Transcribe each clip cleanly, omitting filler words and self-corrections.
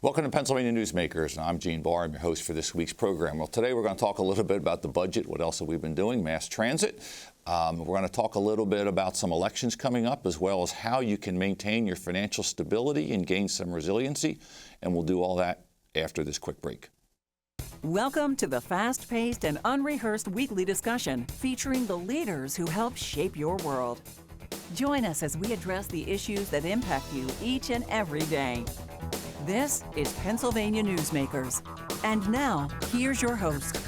Welcome to Pennsylvania Newsmakers. I'm Gene Barr. I'm your host for this week's program. Well, today we're going to talk a little bit about the budget. What else have we been doing? Mass transit. We're going to talk a little bit about some elections coming up, as well as how you can maintain your financial stability and gain some resiliency. And we'll do all that after this quick break. Welcome to the fast-paced and unrehearsed weekly discussion featuring the leaders who help shape your world. Join us as we address the issues that impact you each and every day. This is Pennsylvania Newsmakers. And now, here's your host.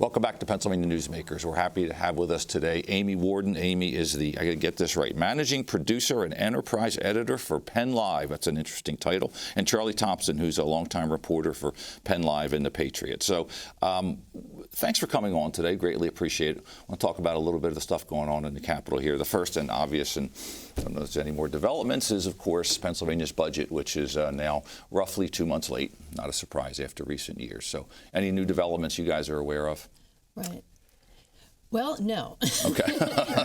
Welcome back to Pennsylvania Newsmakers. We're happy to have with us today Amy Worden. Amy is the, I got to get this right, Managing Producer and Enterprise Editor for PennLive. That's an interesting title. And Charlie Thompson, who's a longtime reporter for PennLive and the Patriot. So thanks for coming on today. Greatly appreciate it. I want to talk about a little bit of the stuff going on in the Capitol here. The first and obvious, and I don't know if there's any more developments, is, of course, Pennsylvania's budget, which is now roughly 2 months late. Not a surprise after recent years. So any new developments you guys are aware of? Right. Well, no. Okay.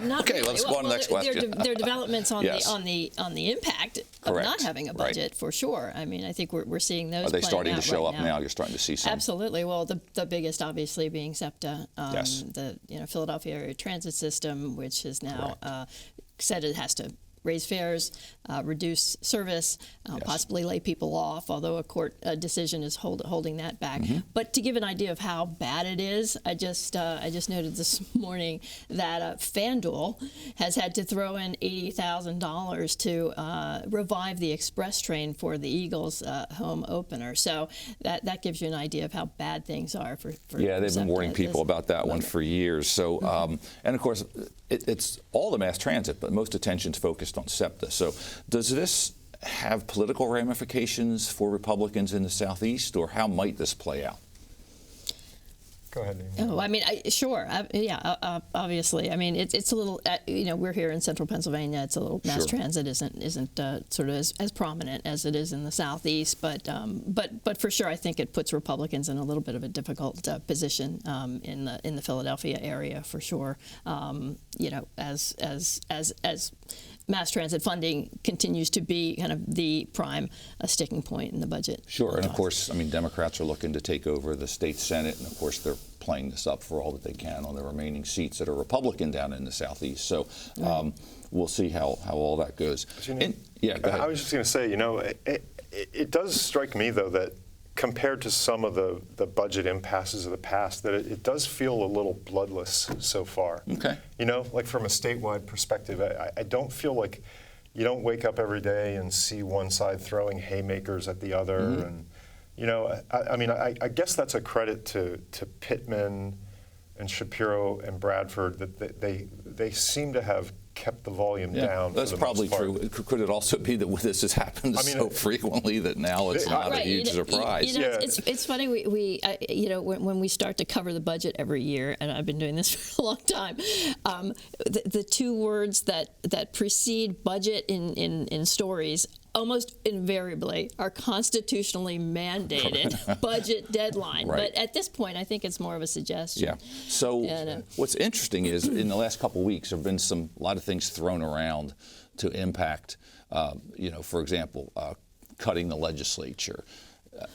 Not okay, really. let's go on to the next question. There are developments on yes. the impact of not having a budget, for sure. I mean, I think we're seeing those. Are they starting to show right up now? You're starting to see some. Absolutely. Well, the biggest, obviously, being SEPTA, yes. the Philadelphia Area Transit System, which has now said it has to raise fares, reduce service, yes. possibly lay people off, although a court decision is holding that back. Mm-hmm. But to give an idea of how bad it is, I just noted this morning that FanDuel has had to throw in $80,000 to revive the express train for the Eagles' home opener. So that gives you an idea of how bad things are for yeah, they've been warning people about that one for years. So, and of course, it's all the mass transit, but most attention's focused on SEPTA. So does this have political ramifications for Republicans in the Southeast, or how might this play out? Go ahead, Amy. Oh, I mean, sure. Obviously. I mean, it's a little, we're here in central Pennsylvania. It's a little, mass transit isn't sort of as prominent as it is in the Southeast. But for sure, I think it puts Republicans in a little bit of a difficult position in the Philadelphia area, for sure. As mass transit funding continues to be kind of the prime sticking point in the budget. Sure, and of course, I mean, Democrats are looking to take over the state Senate, and of course, they're playing this up for all that they can on the remaining seats that are Republican down in the Southeast. So we'll see how all that goes. Yeah, go ahead. I was just going to say, it does strike me, though, that compared to some of the budget impasses of the past, that it does feel a little bloodless so far. Okay. Like from a statewide perspective, I don't feel like you don't wake up every day and see one side throwing haymakers at the other. Mm-hmm. And, I guess that's a credit to Pittman and Shapiro and Bradford that they seem to have kept the volume down. That's probably true. Could it also be that this has happened so frequently that now it's not a huge surprise? It's funny. We when we start to cover the budget every year, and I've been doing this for a long time, the two words that precede budget in stories almost invariably are constitutionally mandated budget deadline. Right. But at this point, I think it's more of a suggestion. Yeah. So what's interesting is in the last couple of weeks, there have been a lot of things thrown around to impact, for example, cutting the legislature,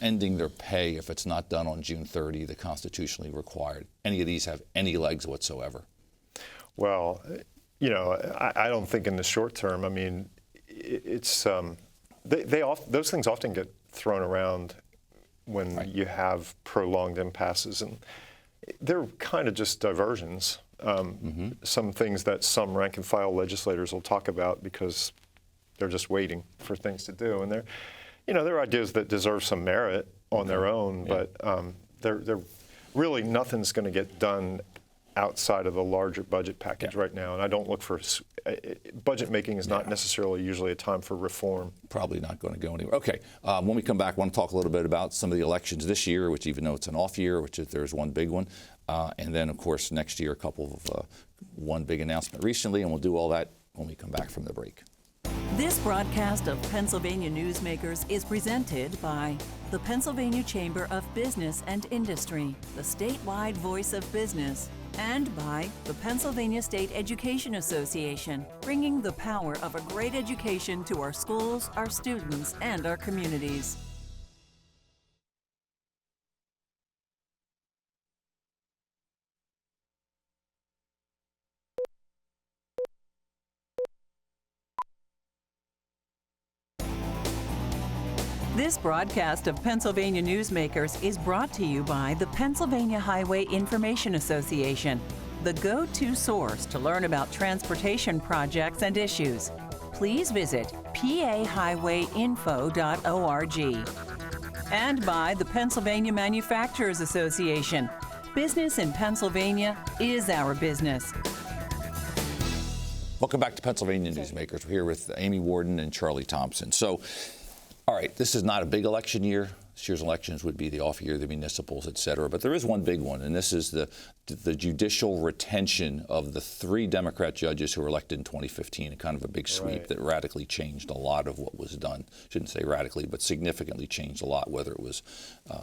ending their pay if it's not done on June 30, the constitutionally required. Any of these have any legs whatsoever? Well, I don't think in the short term. I mean, it's those things often get thrown around when you have prolonged impasses, and they're kind of just diversions. Some things that some rank and file legislators will talk about because they're just waiting for things to do, and they're ideas that deserve some merit on their own, but they're really nothing's going to get done outside of the larger budget package right now, and I don't look for budget making is not necessarily usually a time for reform. Probably not going to go anywhere. Okay, when we come back, I want to talk a little bit about some of the elections this year, which even though it's an off year, there's one big one, and then of course next year a couple of one big announcement recently, and we'll do all that when we come back from the break. This broadcast of Pennsylvania Newsmakers is presented by the Pennsylvania Chamber of Business and Industry, the statewide voice of business, And by the Pennsylvania State Education Association, bringing the power of a great education to our schools, our students, and our communities. This broadcast of Pennsylvania Newsmakers is brought to you by the Pennsylvania Highway Information Association, the go-to source to learn about transportation projects and issues. Please visit pahighwayinfo.org. And by the Pennsylvania Manufacturers Association. Business in Pennsylvania is our business. Welcome back to Pennsylvania Newsmakers. We're here with Amy Worden and Charlie Thompson. So, all right, this is not a big election year. This year's elections would be the off year, the municipals, et cetera. But there is one big one, and this is the judicial retention of the 3 Democrat judges who were elected in 2015, kind of a big sweep that radically changed a lot of what was done. Shouldn't say radically, but significantly changed a lot, whether it was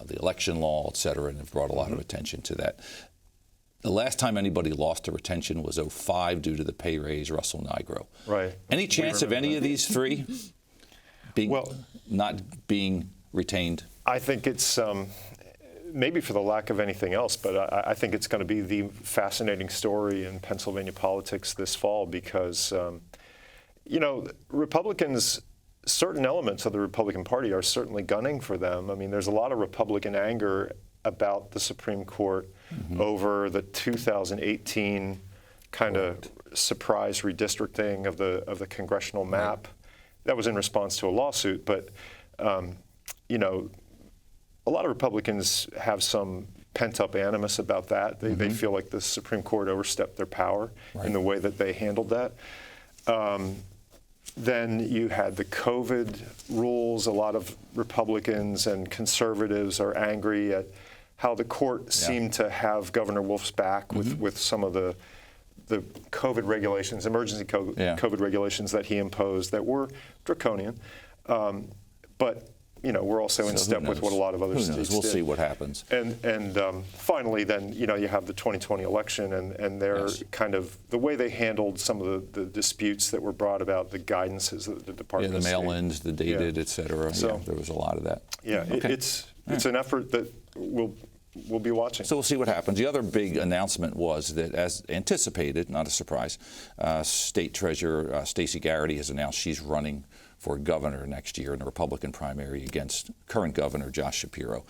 the election law, et cetera, and have brought a lot of attention to that. The last time anybody lost to retention was 2005 due to the pay raise, Russell Nigro. Right. Any chance of any of these 3 not being retained? I think it's maybe for the lack of anything else, but I think it's going to be the fascinating story in Pennsylvania politics this fall because, Republicans, certain elements of the Republican Party are certainly gunning for them. I mean, there's a lot of Republican anger about the Supreme Court over the 2018 kind of surprise redistricting of the congressional map. That was in response to a lawsuit, but a lot of Republicans have some pent-up animus about that. They feel like the Supreme Court overstepped their power in the way that they handled that. Then you had the COVID rules. A lot of Republicans and conservatives are angry at how the court seemed to have Governor Wolf's back with some of the COVID regulations, emergency COVID regulations that he imposed that were draconian. But we're also in step with what a lot of other states did. We'll see what happens. And finally, then, you have the 2020 election and their kind of the way they handled some of the disputes that were brought about, the guidances that the Department of State. The mail-ins, the dated, et cetera. So, there was a lot of that. Yeah, it's an effort that we'll be watching. So we'll see what happens. The other big announcement was that, as anticipated, not a surprise, State Treasurer Stacey Garrity has announced she's running for governor next year in the Republican primary against current governor Josh Shapiro.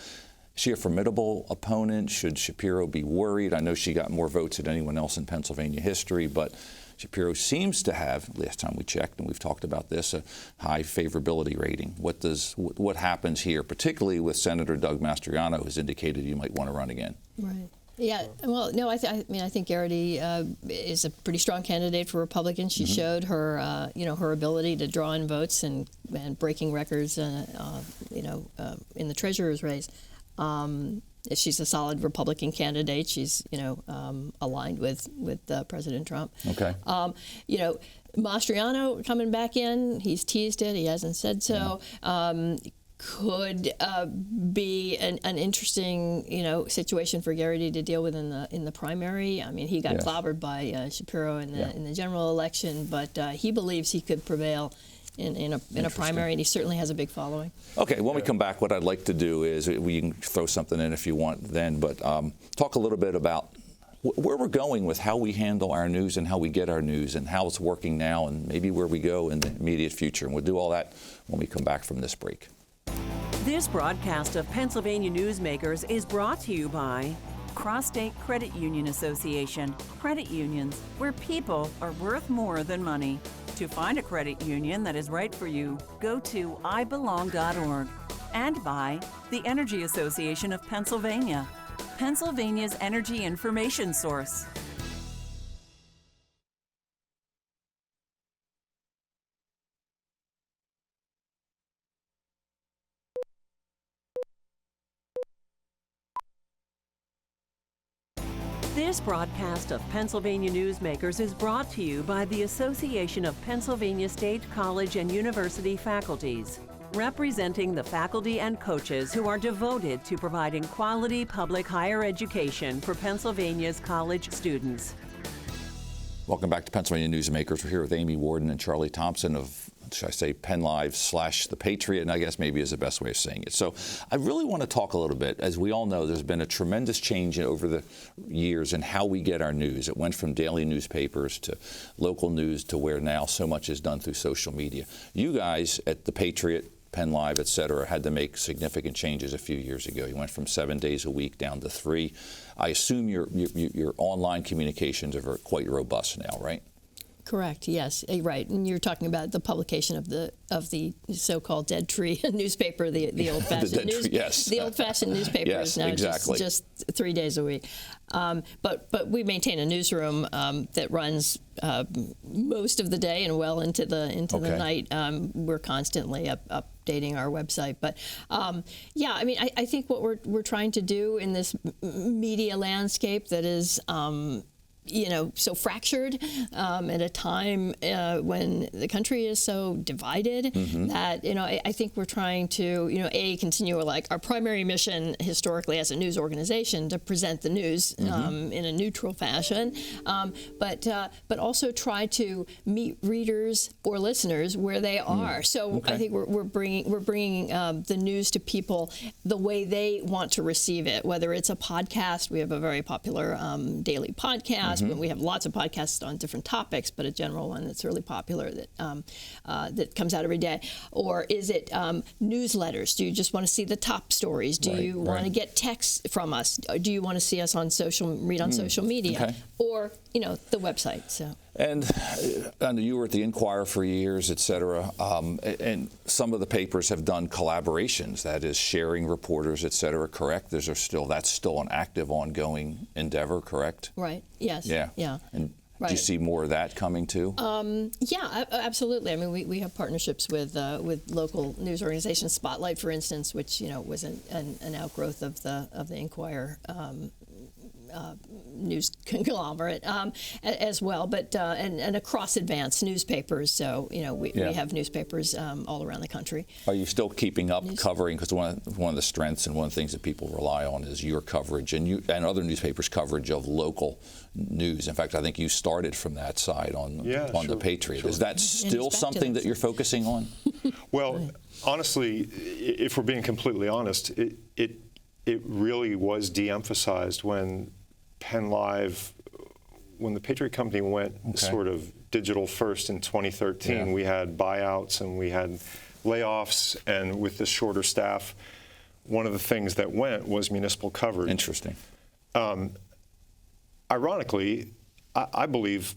Is she a formidable opponent? Should Shapiro be worried? I know she got more votes than anyone else in Pennsylvania history, but Shapiro seems to have, last time we checked, and we've talked about this, a high favorability rating. What happens here, particularly with Senator Doug Mastriano, who's indicated you might want to run again? Right. Yeah. Well, no. I think Garrity is a pretty strong candidate for Republicans. She showed her, her ability to draw in votes and breaking records, in the treasurer's race. She's a solid Republican candidate. She's, aligned with President Trump. Okay. Mastriano coming back in. He's teased it. He hasn't said so. Could be an interesting, situation for Garrity to deal with in the primary. I mean, he got clobbered by Shapiro in the general election, but he believes he could prevail in a primary, and he certainly has a big following. Okay, when we come back, what I'd like to do is we can throw something in if you want then, but talk a little bit about where we're going with how we handle our news and how we get our news and how it's working now and maybe where we go in the immediate future. And we'll do all that when we come back from this break. This broadcast of Pennsylvania Newsmakers is brought to you by CrossState Credit Union Association. Credit unions, where people are worth more than money. To find a credit union that is right for you, go to ibelong.org. And by the Energy Association of Pennsylvania, Pennsylvania's energy information source. This broadcast of Pennsylvania Newsmakers is brought to you by the Association of Pennsylvania State College and University Faculties. representing the faculty and coaches who are devoted to providing quality public higher education for Pennsylvania's college students. Welcome back to Pennsylvania Newsmakers. We're here with Amy Worden and Charlie Thompson of, should I say, PennLive / the Patriot, and I guess maybe is the best way of saying it. So I really want to talk a little bit. As we all know, there's been a tremendous change over the years in how we get our news. It went from daily newspapers to local news to where now so much is done through social media. You guys at the Patriot, PennLive, et cetera, had to make significant changes a few years ago. You went from 7 days a week down to 3. I assume your online communications are quite robust now, right? Correct. Yes. Right. And you're talking about the publication of the so-called dead tree newspaper, the old-fashioned yes. The old-fashioned newspaper yes, is now exactly. just 3 days a week. But we maintain a newsroom that runs most of the day and well into the night. We're constantly updating our website. But yeah, I mean, I think what we're trying to do in this media landscape that is so fractured at a time when the country is so divided that, I think we're trying to, continue like our primary mission historically as a news organization to present the news in a neutral fashion, but also try to meet readers or listeners where they are. So I think we're bringing the news to people the way they want to receive it, whether it's a podcast. We have a very popular daily podcast. We have lots of podcasts on different topics, but a general one that's really popular that comes out every day. Or is it newsletters? Do you just want to see the top stories? Do you want to get texts from us? Do you want to see us on social media? Okay. Or the website? So. And I know you were at the Inquirer for years, et cetera, and some of the papers have done collaborations, that is sharing reporters, et cetera, correct? That's still an active, ongoing endeavor, correct? Right, yes. Yeah. And right. Do you see more of that coming too? Yeah, absolutely. I mean, we have partnerships with local news organizations, Spotlight, for instance, which was an outgrowth of the Inquirer news conglomerate as well, but and across advanced newspapers. So we have newspapers all around the country. Are you still keeping up covering? Because one of the strengths and one of the things that people rely on is your coverage and other newspapers' coverage of local news. In fact, I think you started from that side on the Patriot. Sure. Is that still something that you're focusing on? Well, honestly, if we're being completely honest, it really was de-emphasized when PennLive, when the Patriot Company went sort of digital first in 2013. Yeah. We had buyouts and we had layoffs, and with the shorter staff, one of the things that went was municipal coverage. Interesting. Ironically, I believe,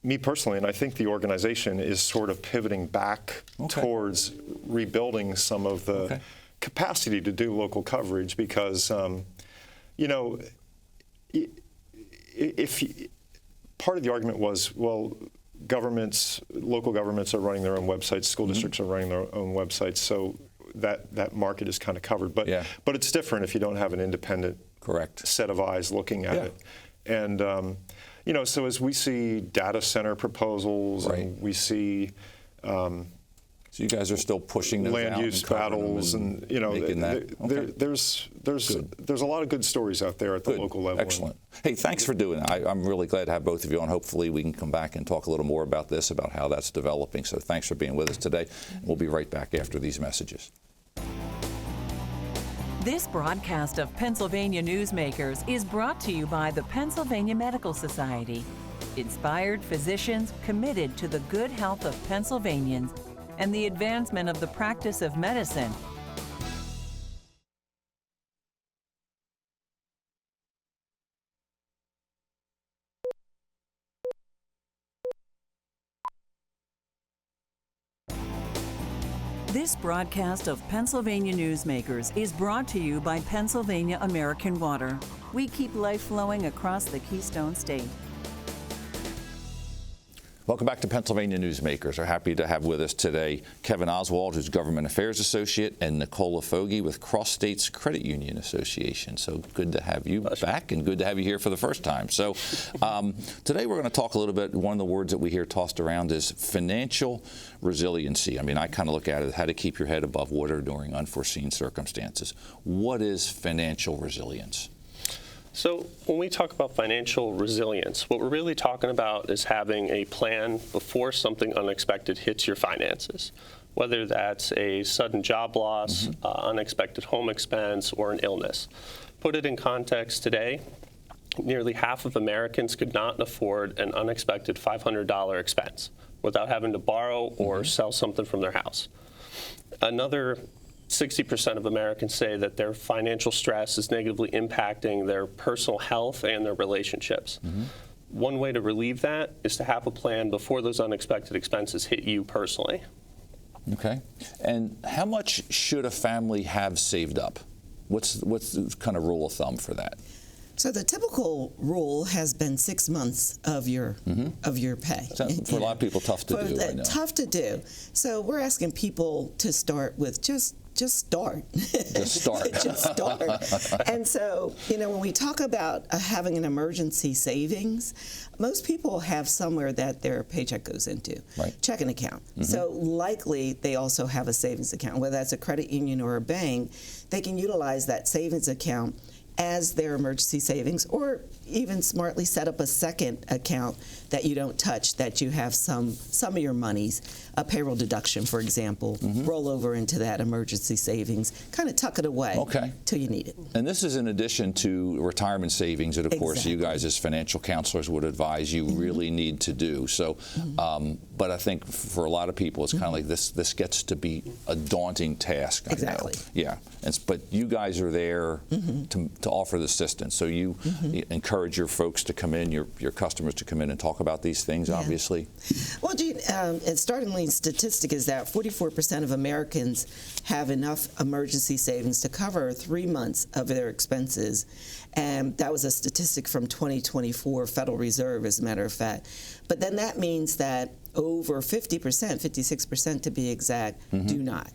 me personally, and I think the organization is sort of pivoting back towards rebuilding some of the capacity to do local coverage, because if part of the argument was, well, local governments are running their own websites, school districts are running their own websites, so that market is kind of covered. But it's different if you don't have an independent set of eyes looking at it. And so as we see data center proposals, and we see so you guys are still pushing those land use battles, and there's a lot of good stories out there at the local level. Excellent. Hey, thanks for doing that. I'm really glad to have both of you on. Hopefully we can come back and talk a little more about this, about how that's developing. So thanks for being with us today. We'll be right back after these messages. This broadcast of Pennsylvania Newsmakers is brought to you by the Pennsylvania Medical Society. Inspired physicians committed to the good health of Pennsylvanians and the advancement of the practice of medicine. This broadcast of Pennsylvania Newsmakers is brought to you by Pennsylvania American Water. We keep life flowing across the Keystone State. Welcome back to Pennsylvania Newsmakers. We're happy to have with us today Kevin Oswald, who's Government Affairs Associate, and Nicola Foggie with CrossState Credit Union Association. So good to have you back, and good to have you here for the first time. So today we're going to talk a little bit, one of the words that we hear tossed around is financial resiliency. I mean, I kind of look at it as how to keep your head above water during unforeseen circumstances. What is financial resilience? So when we talk about financial resilience, what we're really talking about is having a plan before something unexpected hits your finances, whether that's a sudden job loss, unexpected home expense, or an illness. Put it in context today, nearly half of Americans could not afford an unexpected $500 expense without having to borrow or sell something from their house. Another 60% of Americans say that their financial stress is negatively impacting their personal health and their relationships. One way to relieve that is to have a plan before those unexpected expenses hit you personally. Okay. And how much should a family have saved up? What's the kind of rule of thumb for that? So the typical rule has been 6 months of your pay. For a lot of people, tough to do. I know. Tough to do. So we're asking people to start with just start. Just start. Just start. And so, when we talk about having an emergency savings, most people have somewhere that their paycheck goes into, checking account. So likely they also have a savings account, whether that's a credit union or a bank. They can utilize that savings account as their emergency savings, or even smartly set up a second account that you don't touch, that you have some of your monies, a payroll deduction, for example, roll over into that emergency savings, kind of tuck it away till you need it. And this is in addition to retirement savings that, of course, you guys as financial counselors would advise you really need to do. So, but I think for a lot of people, it's kind of like this gets to be a daunting task. I know. Yeah. But you guys are there to offer the assistance. So you encourage your folks to come in, your customers to come in and talk about these things, obviously. Well, Gene, a startling statistic is that 44% of Americans have enough emergency savings to cover 3 months of their expenses. And that was a statistic from 2024 Federal Reserve, as a matter of fact. But then that means that over 50%, 56% to be exact, do not.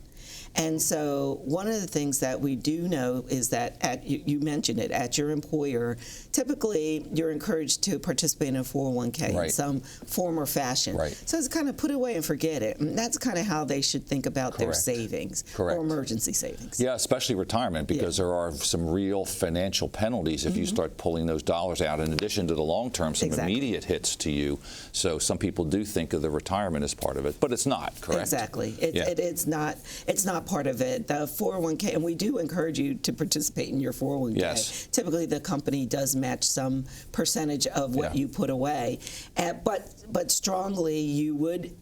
And so one of the things that we do know is that, you mentioned it, at your employer, typically you're encouraged to participate in a 401k in some form or fashion. So it's kind of put away and forget it. And that's kind of how they should think about their savings or emergency savings. Yeah, especially retirement, because there are some real financial penalties if you start pulling those dollars out, in addition to the long-term, some immediate hits to you. So some people do think of the retirement as part of it, but it's not, correct? Exactly. It's not part of it. The 401k, and we do encourage you to participate in your 401k. Yes. Typically, the company does match some percentage of what you put away, but strongly you would,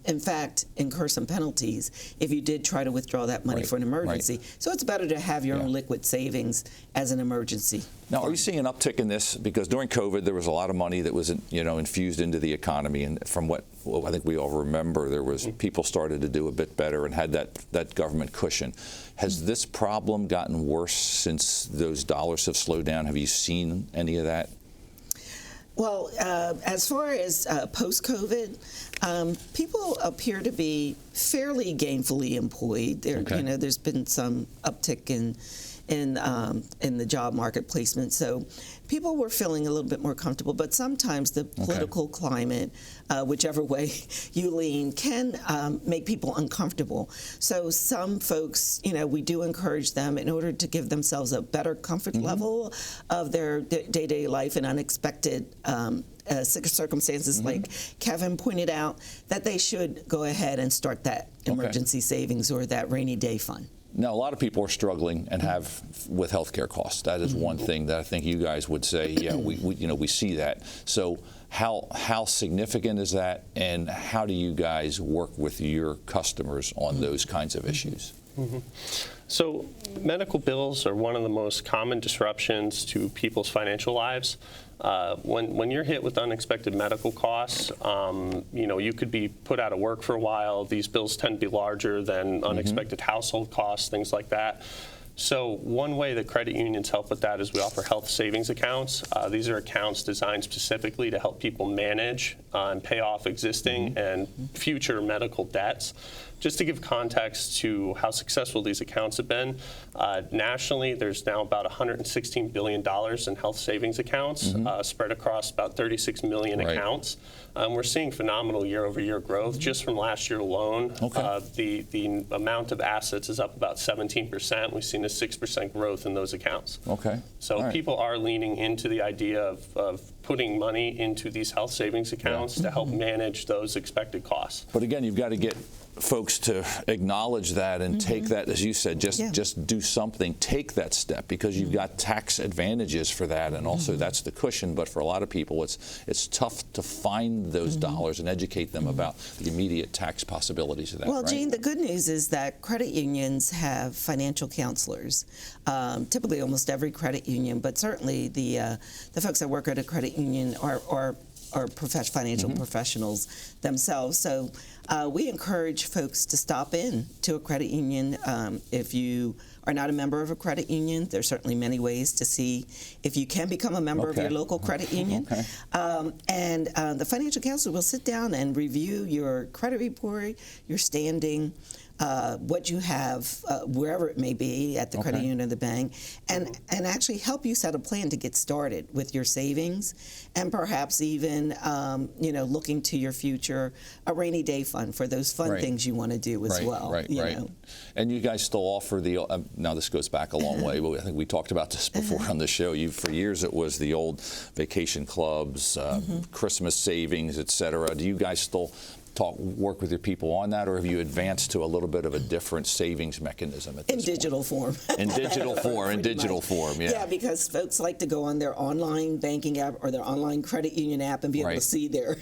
in fact, incur some penalties if you did try to withdraw that money for an emergency. So it's better to have your own liquid savings as an emergency. Now, are you seeing an uptick in this? Because during COVID, there was a lot of money that was, infused into the economy, and from what I think we all remember, there was people started to do a bit better and had that government cushion. Has this problem gotten worse since those dollars have slowed down? Have you seen any of that? Well, as far as post-COVID, people appear to be fairly gainfully employed. There's been some uptick in the job market placement, so people were feeling a little bit more comfortable. But sometimes the political climate, whichever way you lean, can make people uncomfortable. So some folks, we do encourage them, in order to give themselves a better comfort level of their day-to-day life and unexpected circumstances, like Kevin pointed out, that they should go ahead and start that emergency savings or that rainy day fund. Now, a lot of people are struggling and have with healthcare costs. That is one thing that I think you guys would say, yeah, we see that. So how significant is that, and how do you guys work with your customers on those kinds of issues? So medical bills are one of the most common disruptions to people's financial lives. When you're hit with unexpected medical costs, you could be put out of work for a while. These bills tend to be larger than unexpected household costs, things like that. So one way that credit unions help with that is we offer health savings accounts. These are accounts designed specifically to help people manage and pay off existing and future medical debts. Just to give context to how successful these accounts have been, nationally there's now about $116 billion in health savings accounts spread across about 36 million accounts. We're seeing phenomenal year-over-year growth. Just from last year alone, the amount of assets is up about 17%. We've seen a 6% growth in those accounts. So people are leaning into the idea of putting money into these health savings accounts to help manage those expected costs. But again, you've got to get folks to acknowledge that and take that, as you said, just do something, take that step, because you've got tax advantages for that, and also that's the cushion. But for a lot of people, it's tough to find those dollars and educate them about the immediate tax possibilities of that. Well, Gene, the good news is that credit unions have financial counselors. Typically, almost every credit union, but certainly the folks that work at a credit union are financial professionals themselves. So we encourage folks to stop in to a credit union. If you are not a member of a credit union, there's certainly many ways to see if you can become a member of your local credit union. And the financial counselor will sit down and review your credit report, your standing, what you have, wherever it may be, at the credit union or the bank, and actually help you set a plan to get started with your savings, and perhaps even looking to your future, a rainy day fund for those fun things you want to do as well. You know. And you guys still offer the, now this goes back a long way, but I think we talked about this before on the show. For years it was the old vacation clubs, Christmas savings, et cetera. Do you guys still work with your people on that, or have you advanced to a little bit of a different savings mechanism at this point? Digital form. In digital form, Yeah, because folks like to go on their online banking app or their online credit union app and be able to see their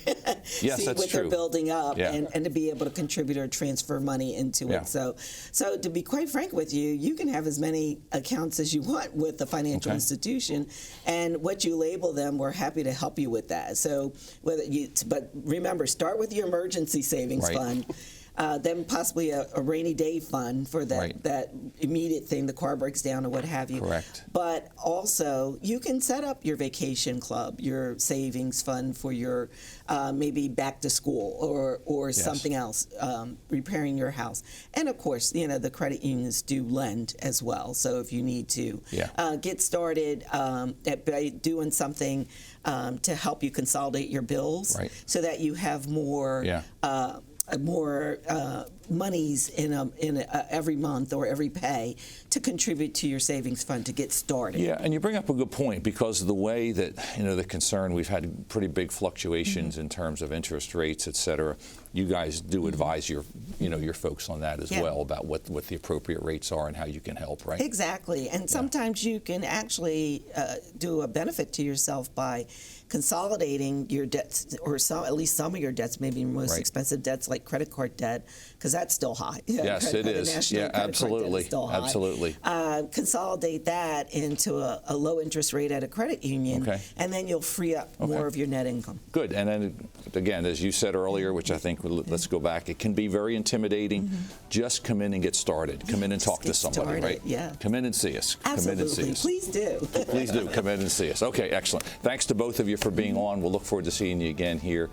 see what they're building up and to be able to contribute or transfer money into it. So to be quite frank with you, you can have as many accounts as you want with the financial institution, and what you label them, we're happy to help you with that. So but remember, start with your emergency savings fund, then possibly a rainy day fund for that immediate thing, the car breaks down or what have you. But also, you can set up your vacation club, your savings fund for your maybe back to school or something else, repairing your house. And of course, the credit unions do lend as well. So if you need to get started by doing something to help you consolidate your bills so that you have more monies in every month or every pay to contribute to your savings fund to get started. Yeah, and you bring up a good point, because of the way that, the concern, we've had pretty big fluctuations in terms of interest rates, et cetera. You guys do advise your folks on that as well, about what the appropriate rates are and how you can help, right? Exactly, and sometimes you can actually do a benefit to yourself by consolidating your debts, or at least some of your debts, maybe your most expensive debts like credit card debt, because that's still high. Yes, it is. Yeah, absolutely. Absolutely. Consolidate that into a low interest rate at a credit union, and then you'll free up more of your net income. Good. And then again, as you said earlier, which I think let's go back, it can be very intimidating. Just come in and get started. Come in and talk to somebody, right? Yeah. Come in and see us. Absolutely. Come in and see us. Please do. Please do. Come in and see us. Okay, excellent. Thanks to both of you for being on. We'll look forward to seeing you again here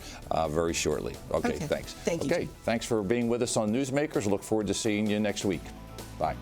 very shortly. Okay, thanks. Thank you. Okay, thanks for being with us on Newsmakers. Look forward to seeing you next week. Bye.